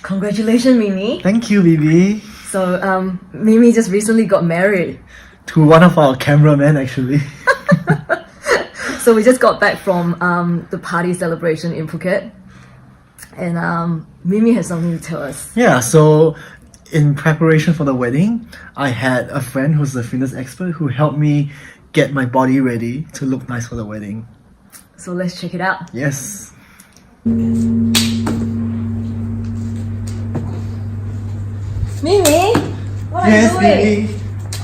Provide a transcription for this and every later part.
Congratulations, Mimi. Thank you, Byby. So, Mimi just recently got married. To one of our cameramen, actually. So we just got back from the party celebration in Phuket. And Mimi has something to tell us. Yeah, so in preparation for the wedding, I had a friend who's a fitness expert who helped me get my body ready to look nice for the wedding. So let's check it out. Yes. Mimi, what are you doing?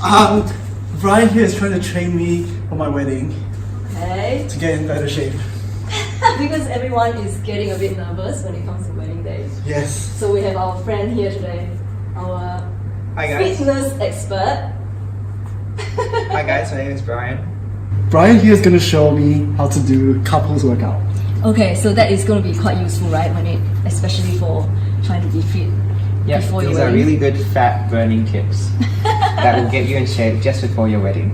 Byby. Bryan here is trying to train me for my wedding Okay. to get in better shape. Because everyone is getting a bit nervous when it comes to wedding days. Yes. So we have our friend here today, our Hi guys. fitness expert. Hi guys, my name is Bryan. Bryan here is going to show me how to do couples workout. Okay, so that is going to be quite useful, right? Especially for trying to be fit Yep, before your these are wedding. really good fat burning tips that will get you in shape just before your wedding.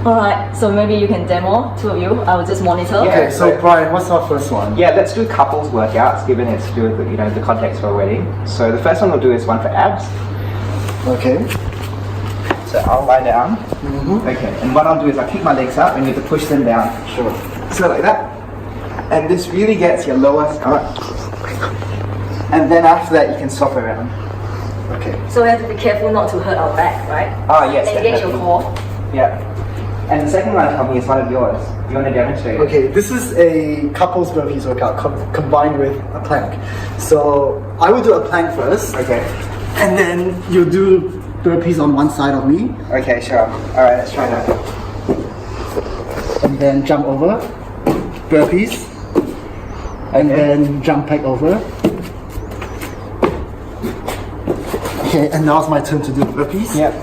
Alright, so maybe you can demo, two of you. I will just monitor. Yeah. Okay, so Bryan, what's our first one? Yeah, let's do couples workouts given it's to do with the context for a wedding. So the first one we'll do is one for abs. Okay. So I'll lie down. Okay, and what I'll do is I'll kick my legs up and you have to push them down. Sure. So like that. And this really gets your lower stomach. And then after that you can swap around. Okay. So we have to be careful not to hurt our back, right? Ah yes, Engage your definitely. core. Yeah. And the second one coming is one of yours. You want to demonstrate? Okay, this is a couples burpees workout combined with a plank. So I will do a plank first, Okay. and then you do burpees on one side of me, Okay, sure. Alright, let's try that. and then jump over, burpees, and then jump back over. Okay, and now it's my turn to do burpees. Yep.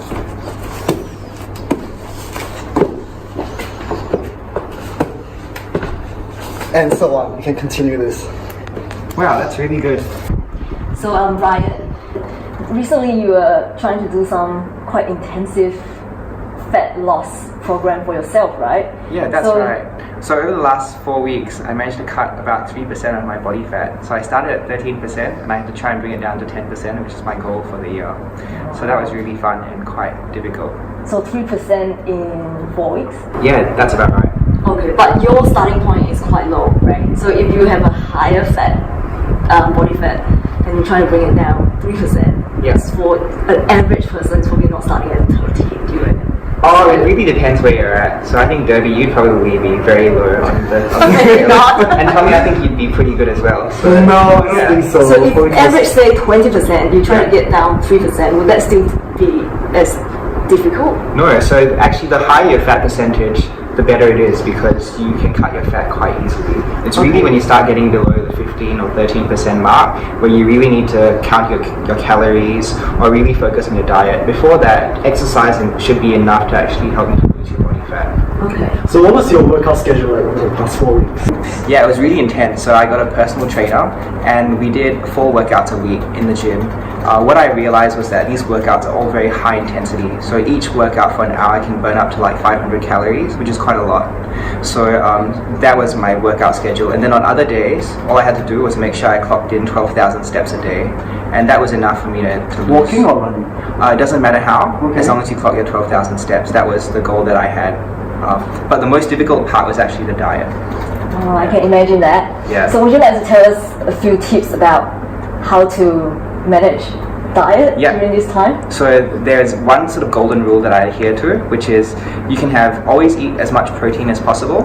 And so on. You can continue this. Wow, that's really good. So Bryan, recently you were trying to do some quite intensive fat loss program for yourself, right? Yeah, that's So- right. So over the last 4 weeks, I managed to cut about 3% of my body fat. So I started at 13% and I had to try and bring it down to 10%, which is my goal for the year. So that was really fun and quite difficult. So 3% in 4 weeks? Yeah, that's about right. Okay, but your starting point is quite low, right? So if you have a higher fat, body fat, and you try to bring it down 3%, Yes. for an average person, it's probably not starting at 13, do you reckon? Oh, it really depends where you're at. So I think Derby, you'd probably be very low on the Maybe scale. not. And Tommy, I think you'd be pretty good as well. So, No, I don't yeah. think so. So if Because- average say 20%, you try to get down 3%, would that still be as difficult? No, so actually the higher your fat percentage, the better it is because you can cut your fat quite easily. It's really when you start getting below the 15 or 13% mark where you really need to count your calories or really focus on your diet. Before that, exercising should be enough to actually help you to lose your body fat. Okay. So what was your workout schedule like over the past 4 weeks? Yeah, it was really intense. So I got a personal trainer and we did 4 workouts a week in the gym. What I realized was that these workouts are all very high intensity. So each workout for an hour can burn up to like 500 calories, which is quite a lot. So that was my workout schedule. And then on other days, all I had to do was make sure I clocked in 12,000 steps a day. And that was enough for me to lose. Walking or running? It doesn't matter how, Okay. as long as you clock your 12,000 steps. That was the goal that I had. But the most difficult part was actually the diet. Oh, I can imagine that. Yeah. So would you like to tell us a few tips about how to manage diet Yeah. during this time? So there's one sort of golden rule that I adhere to, which is you can always eat as much protein as possible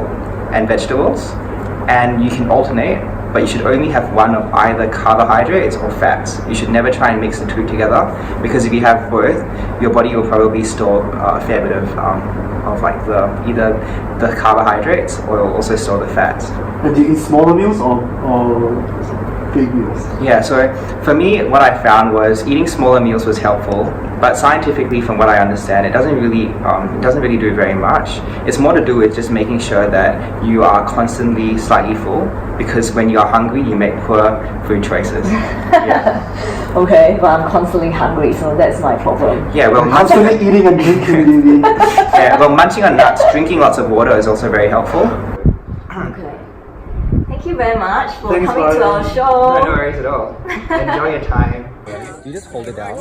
and vegetables, and you can alternate, but you should only have one of either carbohydrates or fats. You should never try and mix the two together, because if you have both, your body will probably store a fair bit of like either the carbohydrates or it will also store the fats. And do you eat smaller meals or big meals? Yeah, so for me, what I found was eating smaller meals was helpful, but scientifically, from what I understand, it doesn't really do very much. It's more to do with just making sure that you are constantly slightly full, because when you are hungry, you make poor food choices. Yeah, Okay, but I'm constantly hungry, so that's my problem. yeah. Well, Constantly eating and drinking, Byby. munching on nuts, drinking lots of water is also very helpful. Okay. Thank you, you very much for Thanks, coming to Bryan. our No, show. no worries at all. Enjoy your time. You just hold it down.